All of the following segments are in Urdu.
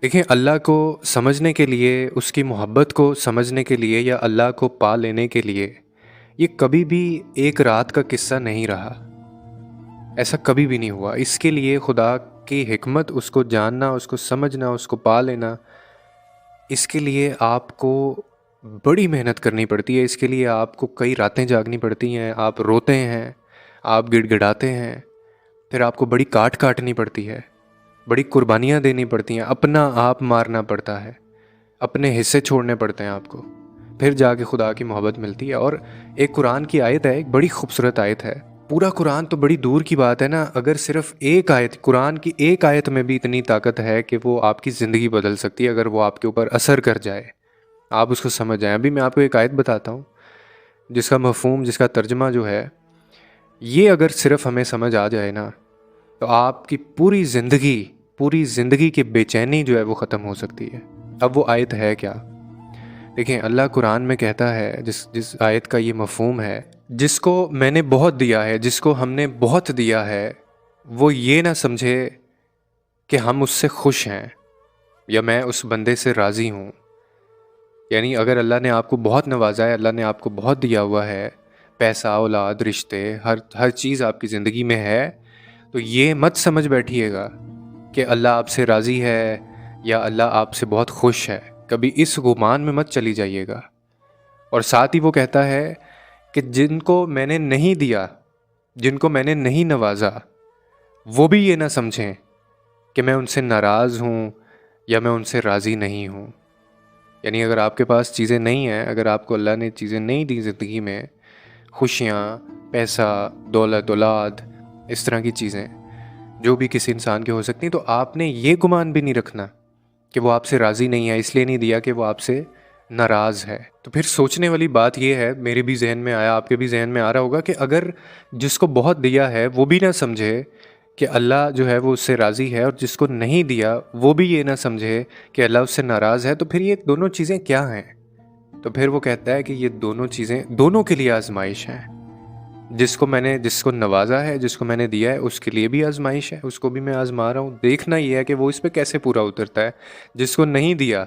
دیکھیں، اللہ کو سمجھنے کے لیے، اس کی محبت کو سمجھنے کے لیے یا اللہ کو پا لینے کے لیے یہ کبھی بھی ایک رات کا قصہ نہیں رہا۔ ایسا کبھی بھی نہیں ہوا۔ اس کے لیے خدا کی حکمت، اس کو جاننا، اس کو سمجھنا، اس کو پا لینا، اس کے لیے آپ کو بڑی محنت کرنی پڑتی ہے۔ اس کے لیے آپ کو کئی راتیں جاگنی پڑتی ہیں، آپ روتے ہیں، آپ گڑ گڑاتے ہیں، پھر آپ کو بڑی کاٹنی پڑتی ہے، بڑی قربانیاں دینی پڑتی ہیں، اپنا آپ مارنا پڑتا ہے، اپنے حصے چھوڑنے پڑتے ہیں آپ کو، پھر جا کے خدا کی محبت ملتی ہے۔ اور ایک قرآن کی آیت ہے، ایک بڑی خوبصورت آیت ہے۔ پورا قرآن تو بڑی دور کی بات ہے نا، اگر صرف ایک آیت، قرآن کی ایک آیت میں بھی اتنی طاقت ہے کہ وہ آپ کی زندگی بدل سکتی ہے اگر وہ آپ کے اوپر اثر کر جائے، آپ اس کو سمجھ جائیں۔ ابھی میں آپ کو ایک آیت بتاتا ہوں جس کا مفہوم، جس کا ترجمہ جو ہے، یہ اگر صرف ہمیں سمجھ آ جائے نا تو آپ کی پوری زندگی کی بے چینی جو ہے وہ ختم ہو سکتی ہے۔ اب وہ آیت ہے کیا؟ دیکھیں، اللہ قرآن میں کہتا ہے، جس آیت کا یہ مفہوم ہے، جس کو میں نے بہت دیا ہے، جس کو ہم نے بہت دیا ہے، وہ یہ نہ سمجھے کہ ہم اس سے خوش ہیں یا میں اس بندے سے راضی ہوں۔ یعنی اگر اللہ نے آپ کو بہت نوازا ہے، اللہ نے آپ کو بہت دیا ہوا ہے، پیسہ، اولاد، رشتے، ہر چیز آپ کی زندگی میں ہے، تو یہ مت سمجھ بیٹھیے گا کہ اللہ آپ سے راضی ہے یا اللہ آپ سے بہت خوش ہے۔ کبھی اس گمان میں مت چلی جائیے گا۔ اور ساتھ ہی وہ کہتا ہے کہ جن کو میں نے نہیں دیا، جن کو میں نے نہیں نوازا، وہ بھی یہ نہ سمجھیں کہ میں ان سے ناراض ہوں یا میں ان سے راضی نہیں ہوں۔ یعنی اگر آپ کے پاس چیزیں نہیں ہیں، اگر آپ کو اللہ نے چیزیں نہیں دی زندگی میں، خوشیاں، پیسہ، دولت، اولاد، اس طرح کی چیزیں جو بھی کسی انسان کے ہو سکتی ہیں، تو آپ نے یہ گمان بھی نہیں رکھنا کہ وہ آپ سے راضی نہیں ہے، اس لیے نہیں دیا کہ وہ آپ سے ناراض ہے۔ تو پھر سوچنے والی بات یہ ہے، میرے بھی ذہن میں آیا، آپ کے بھی ذہن میں آ رہا ہوگا، کہ اگر جس کو بہت دیا ہے وہ بھی نہ سمجھے کہ اللہ جو ہے وہ اس سے راضی ہے، اور جس کو نہیں دیا وہ بھی یہ نہ سمجھے کہ اللہ اس سے ناراض ہے، تو پھر یہ دونوں چیزیں کیا ہیں؟ تو پھر وہ کہتا ہے کہ یہ دونوں چیزیں دونوں کے لیے آزمائش ہیں۔ جس کو نوازا ہے، جس کو میں نے دیا ہے، اس کے لیے بھی آزمائش ہے، اس کو بھی میں آزما رہا ہوں۔ دیکھنا یہ ہے کہ وہ اس پہ کیسے پورا اترتا ہے۔ جس کو نہیں دیا،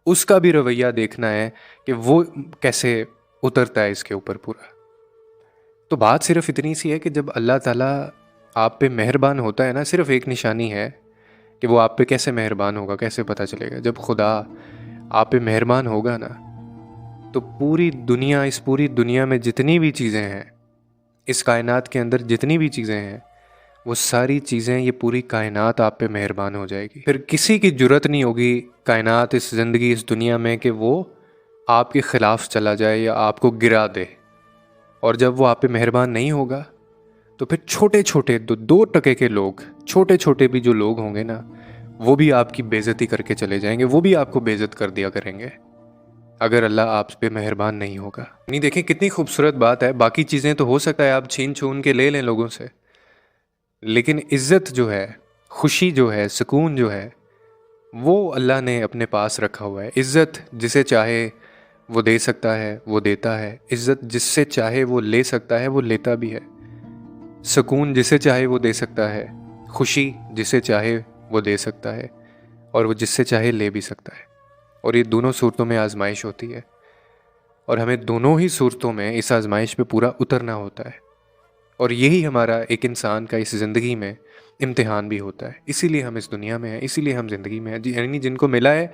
اس کا بھی رویہ دیکھنا ہے کہ وہ کیسے اترتا ہے اس کے اوپر پورا۔ تو بات صرف اتنی سی ہے کہ جب اللہ تعالیٰ آپ پہ مہربان ہوتا ہے نا، صرف ایک نشانی ہے کہ وہ آپ پہ کیسے مہربان ہوگا، کیسے پتہ چلے گا؟ جب خدا آپ پہ مہربان ہوگا نا، تو اس پوری دنیا میں جتنی بھی چیزیں ہیں، اس کائنات کے اندر جتنی بھی چیزیں ہیں، وہ ساری چیزیں، یہ پوری کائنات آپ پہ مہربان ہو جائے گی۔ پھر کسی کی جرت نہیں ہوگی کائنات، اس زندگی، اس دنیا میں، کہ وہ آپ کے خلاف چلا جائے یا آپ کو گرا دے۔ اور جب وہ آپ پہ مہربان نہیں ہوگا تو پھر چھوٹے چھوٹے 2 ٹکے کے لوگ، چھوٹے چھوٹے بھی جو لوگ ہوں گے نا، وہ بھی آپ کی بے عزتی کر کے چلے جائیں گے، وہ بھی آپ کو بے عزت کر دیا کریں گے اگر اللہ آپ پہ مہربان نہیں ہوگا۔ نہیں، دیکھیں کتنی خوبصورت بات ہے۔ باقی چیزیں تو ہو سکتا ہے آپ چھین کے لے لیں لوگوں سے، لیکن عزت جو ہے، خوشی جو ہے، سکون جو ہے، وہ اللہ نے اپنے پاس رکھا ہوا ہے۔ عزت جسے چاہے وہ دے سکتا ہے، وہ دیتا ہے۔ عزت جس سے چاہے وہ لے سکتا ہے، وہ لیتا بھی ہے۔ سکون جسے چاہے وہ دے سکتا ہے، خوشی جسے چاہے وہ دے سکتا ہے، اور وہ جس سے چاہے لے بھی سکتا ہے۔ اور یہ دونوں صورتوں میں آزمائش ہوتی ہے، اور ہمیں دونوں ہی صورتوں میں اس آزمائش پہ پورا اترنا ہوتا ہے۔ اور یہی ہمارا ایک انسان کا اس زندگی میں امتحان بھی ہوتا ہے۔ اسی لیے ہم اس دنیا میں ہیں، اسی لیے ہم زندگی میں ہیں۔ یعنی جن کو ملا ہے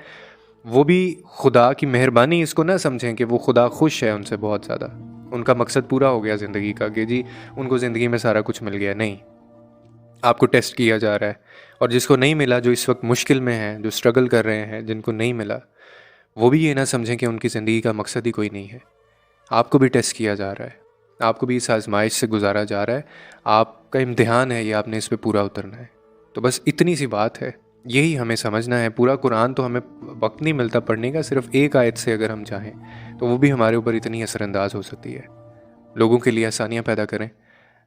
وہ بھی خدا کی مہربانی اس کو نہ سمجھیں کہ وہ خدا خوش ہے ان سے بہت زیادہ، ان کا مقصد پورا ہو گیا زندگی کا، کہ جی ان کو زندگی میں سارا کچھ مل گیا۔ نہیں، آپ کو ٹیسٹ کیا جا رہا ہے۔ اور جس کو نہیں ملا، جو اس وقت مشکل میں ہیں، جو سٹرگل کر رہے ہیں، جن کو نہیں ملا، وہ بھی یہ نہ سمجھیں کہ ان کی زندگی کا مقصد ہی کوئی نہیں ہے۔ آپ کو بھی ٹیسٹ کیا جا رہا ہے، آپ کو بھی اس آزمائش سے گزارا جا رہا ہے۔ آپ کا امتحان ہے یہ، آپ نے اس پہ پورا اترنا ہے۔ تو بس اتنی سی بات ہے، یہی ہمیں سمجھنا ہے۔ پورا قرآن تو ہمیں وقت نہیں ملتا پڑھنے کا، صرف ایک آیت سے اگر ہم چاہیں تو وہ بھی ہمارے اوپر اتنی اثر انداز ہو سکتی ہے۔ لوگوں کے لیے آسانیاں پیدا کریں،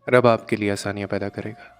رب آپ کے لیے آسانیاں پیدا کرے گا۔